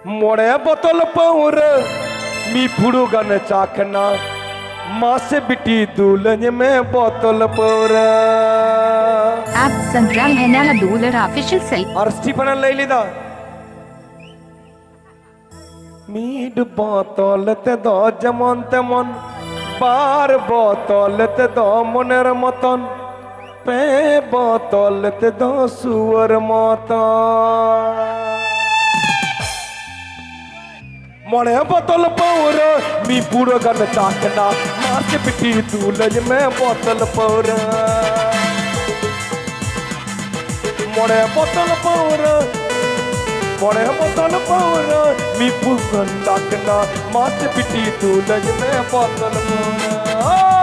मोड़े बोतल पौर मी फुड़ू गन चाखना माँ से बिटी दूल्हे में बोतल पौर आप सुन रहे हैं ना दूल्हा ऑफिशियल सेल और स्टीफन ले लिदा मीड बोतल ते दो जमन तेमन बार बोतल ते दो मनेर मतन पे बोतल ते दो सुअर मतन मोड़े बोतल पौर मी बुढ़ो गन चाकना माँ से पिटी दूल्हे में बोतल पौर मोड़े बोतल पौर मी बुढ़ो गन चाकना माँ से पिटी दूल्हे में बोतल पौर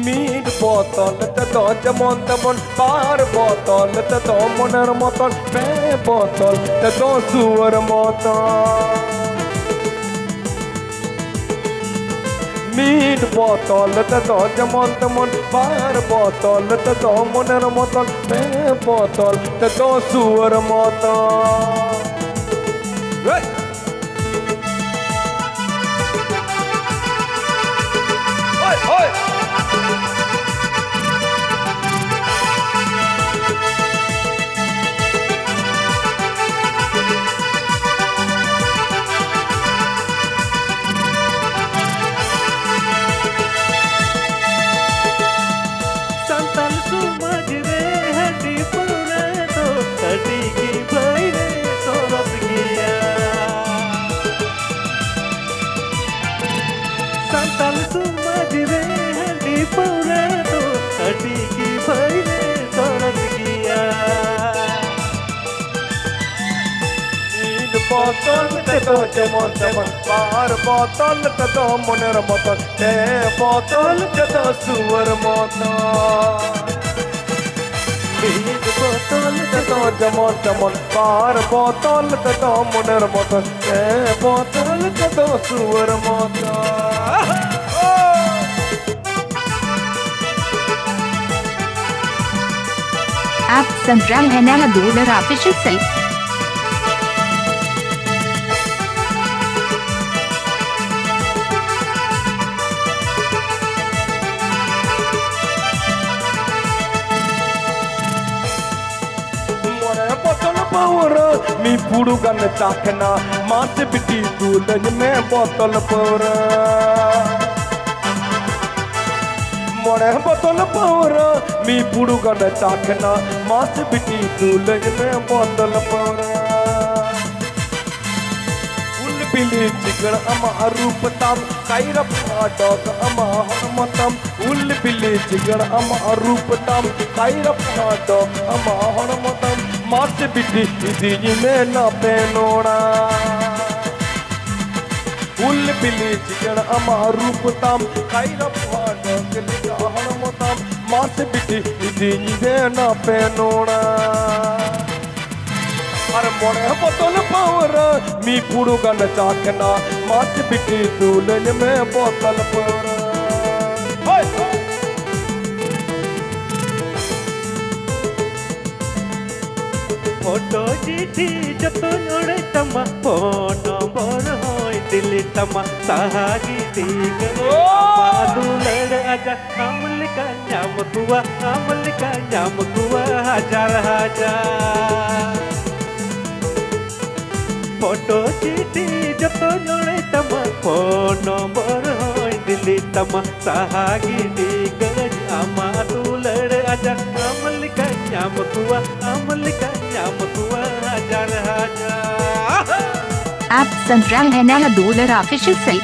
मीड बोतल ते दो जमन तमन बार बोतल ते दो मनेर मतन पे बोतल ते दो सुअर मतन मीड बोतल ते दो जमन तमन बार बोतल ते दो मनेर मतन पे बोतल ते दो सुअर मतन बोतल ते दो जमन तमन बार बोतल ते दो मनेर मतन ते बोतल ते दो सुअर मतन मीड बोतल ते दो जमन तमन बार बोतल ते दो मनेर मतन ते बोतल ते दो सुअर मतन आप सुन रहे हैं ना दूल्हा ऑफिशियल सेल मी फुड़ू गन चाखना माँ से बिटी दूल्हे में बोतल पौर मोड़े बोतल पौर मी फुड़ू गन चाखना माँ से बिटी दूल्हे में बोतल पौर उल बिली चिकन अमा रूप तम कैरप डॉग अमा हनुमतम उल बिली चिकन अमा रूप तम कैरप डॉग अमा हनुमतम माँ से बिटी इदी में ना पेनोड़ा उल बिली चिकन अमा रूप तम कैरप डॉग हनुमतम माँ से बिटी इदी में ना पेनोड़ा अरे मोड़े बोतल पौर मी फुड़ू गन चाखना माँ से बिटी दूल्हे में बोतल पौर फोटो चिठी जतो जोड़े तमा फोन नंबर होय दिल्ली तमा सहागी दीग दूल्हे आजा अमल का नाम कुआ हजार हजार फोटो चिठी जतो जोड़े तमा फोन नंबर होय दिल्ली तमा सहागी दीग अमा दूल्हे आजा अमल का नाम कुआ हजार हजार आप सुन रहे हैं ना दूल्हा ऑफिशियल सेल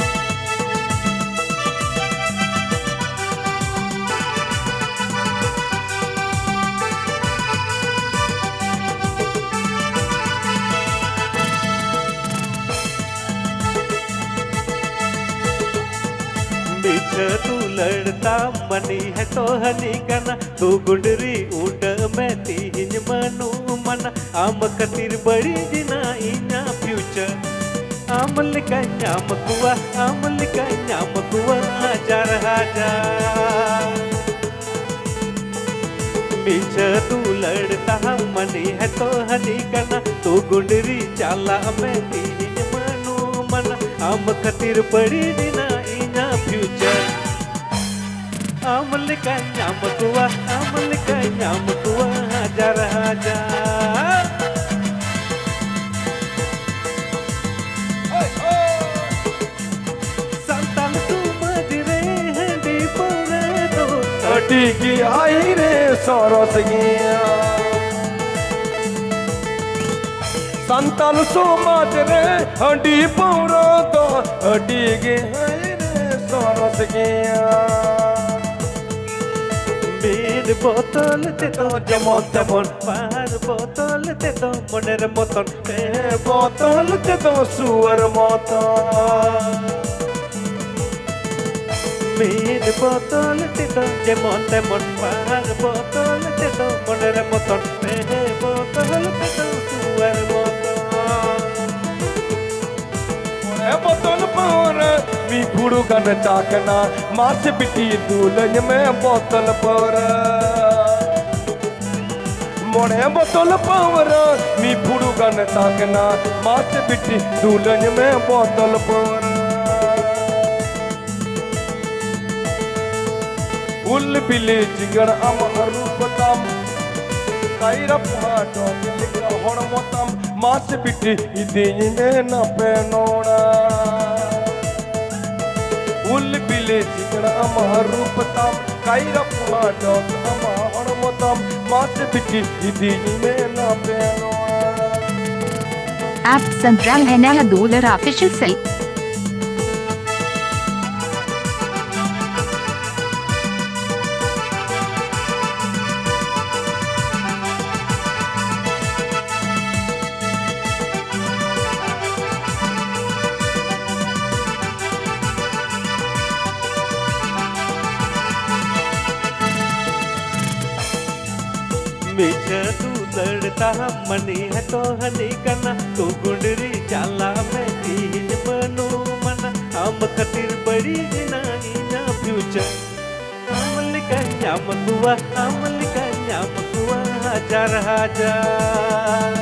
तू लड़ता मनी है तो हनी कना तू गुंडरी ऊट में तीन Manu mana am katir bari dina ina future amal kanya makwa hajar hajar पीछे तू लड़ता मनी है तो हनी करना तू गुंडरी चाला मैं तीन मनु मना हम खतिर पड़ी दिना इना फ्यूचर अमल का नाम कुआ हजार हजार संतान तू मजरे हंडी पोरे तो टिकी आई रे सरस गिया संतान समाज रे हंडी पौरा तो टिकी आई रे सरस गिया बीर बोतल ते तो जमन तेमन पार बोतल ते तो मनेर मतन बोतल ते तो सुअर मतन बीर बोतल ते तो जमन तेमन पार बोतल ते तो मनेर मतन बोतल ते तो सुअर मतन बोतल पर मी फुड़ू गन चाकना मास बिटी दूल्हन में बोतल पर मोड़े बोतल पर मी फुड़ू गन चाकना मास बिटी दूल्हन में बोतल पर उल बिले जिगड़ अम रूपतम कायरप माटो लिखा होड़मतम मास बिटी इदेनी में न पेनोड़ा उल बिले जिगड़ अम रूपतम कायरप माटो अम होड़मतम मास बिटी इदेनी में न पेनोड़ा App Central $1 official site. मीठा तू लड़ता मनी है तो हनी करना तू गुंडरी चाला मैं तीन बनू मना हम खतिर बड़ी दिना इना फ्यूचर अमल कन्या मकुआ हजार हजार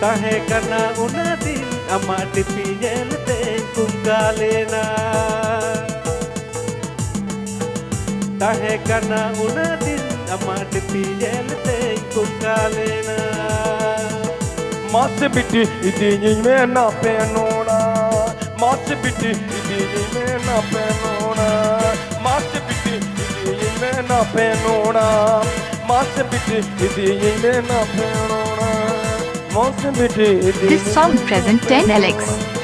ताहे करना उना दिन अमाट पियल ते कुंगा लेना ताहे करना उना दिन अमाट पियल ते कुंगा लेना मास बिटी इदेनी में न पेनोड़ा मास बिटी इदेनी में न पेनोड़ा मास बिटी इदेनी में न पेनोड़ा मास बिटी इदेनी में न पेनोड़ा मास बिटी This song present 10 LX.